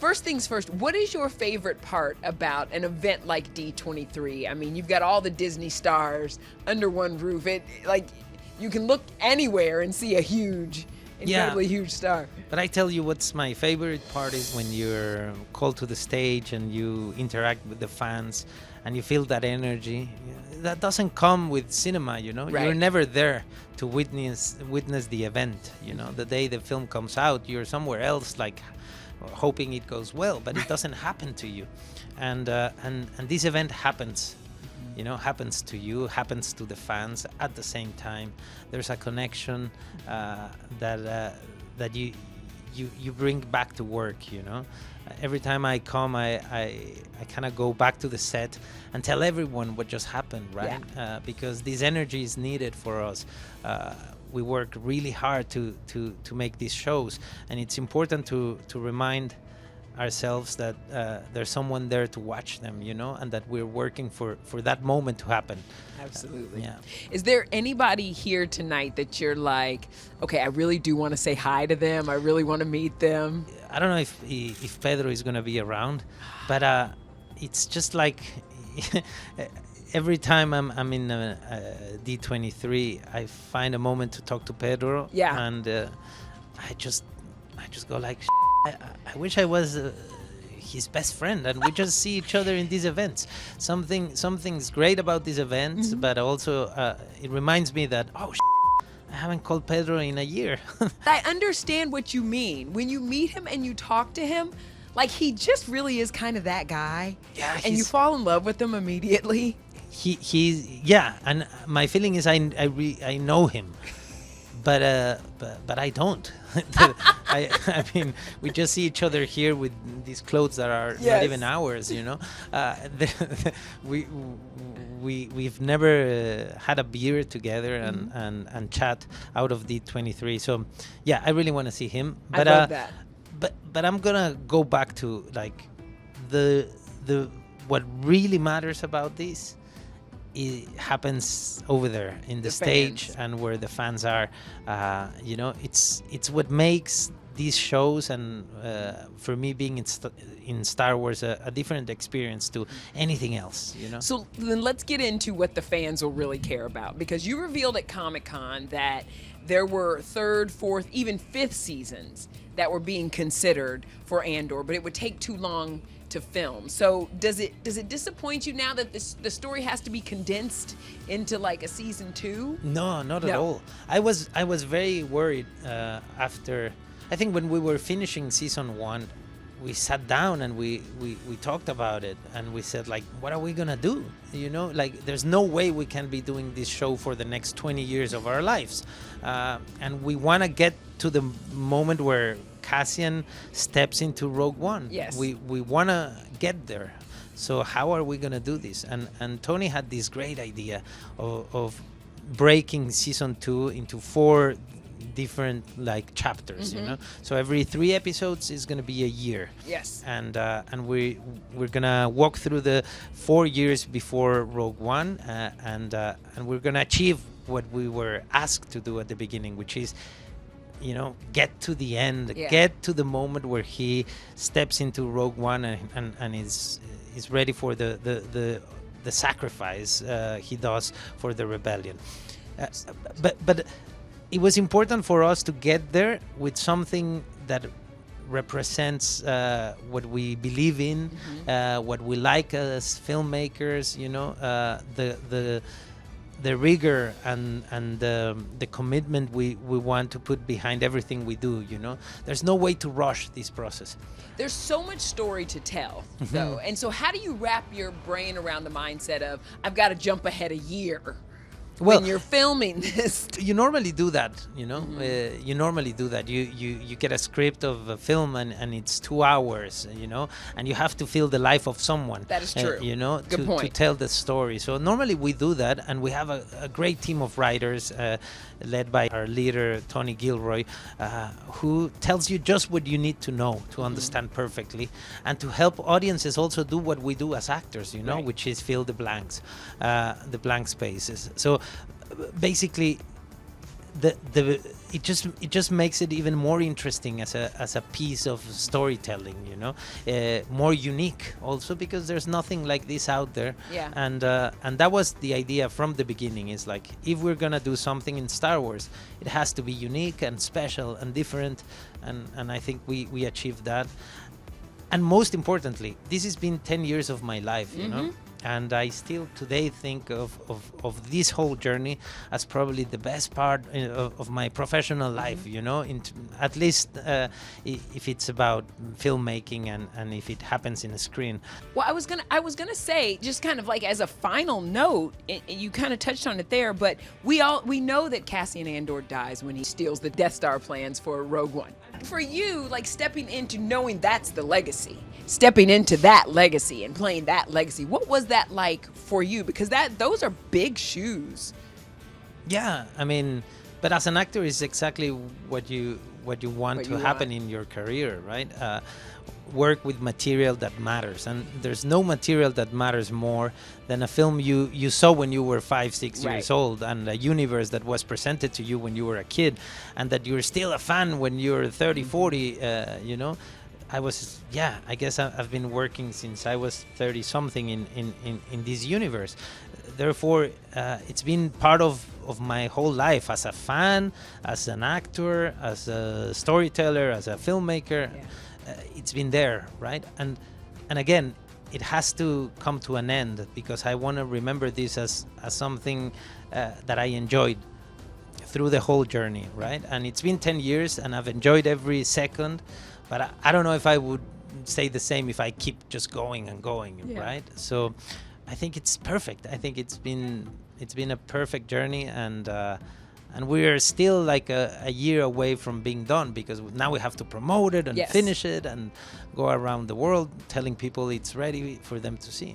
first things first, what is your favorite part about an event like D23? I mean, you've got all the Disney stars under one roof. You can look anywhere and see a incredibly huge star. But I tell you what's my favorite part is when you're called to the stage and you interact with the fans and you feel that energy. That doesn't come with cinema, Right. You're never there to witness the event, The day the film comes out, you're somewhere else, like hoping it goes well, but it doesn't happen to you. And this event happens. Happens to you, happens to the fans at the same time. There's a connection that you bring back to work. Every time I come, I kind of go back to the set and tell everyone what just happened, right? Yeah. Because this energy is needed for us. We work really hard to make these shows, and it's important to remind ourselves that there's someone there to watch them, and that we're working for that moment to happen. Absolutely. Yeah. Is there anybody here tonight that you're like, okay, I really do want to say hi to them, I really want to meet them? I don't know if Pedro is going to be around, but it's just like every time I'm in D23, I find a moment to talk to Pedro. Yeah. And I just go like, I wish I was his best friend, and we just see each other in these events. Something's great about these events, but also it reminds me that I haven't called Pedro in a year. I understand what you mean. When you meet him and you talk to him, like, he just really is kind of that guy. Yeah, and you fall in love with him immediately. And my feeling is I know him. But I don't. I mean, we just see each other here with these clothes that are not even ours, We've never had a beer together and chat out of D23. So yeah, I really want to see him. But I love that. But I'm gonna go back to like the what really matters about this. It happens over there in the stage fans. And where the fans are. It's what makes these shows, and for me being in Star Wars, a different experience to anything else. So then let's get into what the fans will really care about, because you revealed at Comic-Con that there were 3rd, 4th, even 5th seasons that were being considered for Andor, but it would take too long to film. So does it disappoint you now that the story has to be condensed into like a season 2? No, not at all. I was very worried after. I think when we were finishing season 1, we sat down and we talked about it, and we said, like, what are we gonna do? Like, there's no way we can be doing this show for the next 20 years of our lives, and we want to get to the moment where Cassian steps into Rogue One. Yes. We want to get there. So how are we going to do this? And Tony had this great idea of breaking season 2 into 4 different like chapters, So every 3 episodes is going to be a year. Yes. And we're going to walk through the 4 years before Rogue One, and we're going to achieve what we were asked to do at the beginning, which is get to the end, get to the moment where he steps into Rogue One and is ready for the sacrifice he does for the rebellion. But it was important for us to get there with something that represents what we believe in, what we like as filmmakers, the rigor and the commitment we want to put behind everything we do. There's no way to rush this process. There's so much story to tell, though. And so how do you wrap your brain around the mindset of, I've got to jump ahead a year when you're filming this? You normally do that, you normally do that. You get a script of a film and it's 2 hours, and you have to feel the life of someone. That is true. Good point. To tell the story. So normally we do that, and we have a great team of writers led by our leader, Tony Gilroy, who tells you just what you need to know to understand perfectly, and to help audiences also do what we do as actors, Right. which is fill the blanks, the blank spaces. So basically, the it just makes it even more interesting as a piece of storytelling, you know, more unique also because there's nothing like this out there. Yeah. And that was the idea from the beginning, is like, if we're gonna do something in Star Wars, it has to be unique and special and different, and I think we achieved that. And most importantly, this has been 10 years of my life, you know. And I still today think of this whole journey as probably the best part of my professional life, you know, at least if it's about filmmaking and if it happens in a screen. Well, I was gonna say, just kind of like as a final note, you kind of touched on it there, but we know that Cassian Andor dies when he steals the Death Star plans for Rogue One. For you, like stepping into knowing that's the legacy, stepping into that legacy and playing that legacy, what was that like for you? Because those are big shoes. Yeah, I mean, but as an actor, it's exactly what you want to happen in your career, right? Work with material that matters, and there's no material that matters more than a film you saw when you were 5-6 years old, and a universe that was presented to you when you were a kid, and that you're still a fan when you're 30, 40, you know. I guess I've been working since I was 30 something in this universe. Therefore, it's been part of my whole life as a fan, as an actor, as a storyteller, as a filmmaker. It's been there, right? And again, it has to come to an end, because I want to remember this as something that I enjoyed through the whole journey, right? And it's been 10 years and I've enjoyed every second, but I don't know if I would say the same if I keep just going and going, right? So I think it's perfect. I think it's been a perfect journey, and we're still like a year away from being done, because now we have to promote it and finish it and go around the world telling people it's ready for them to see.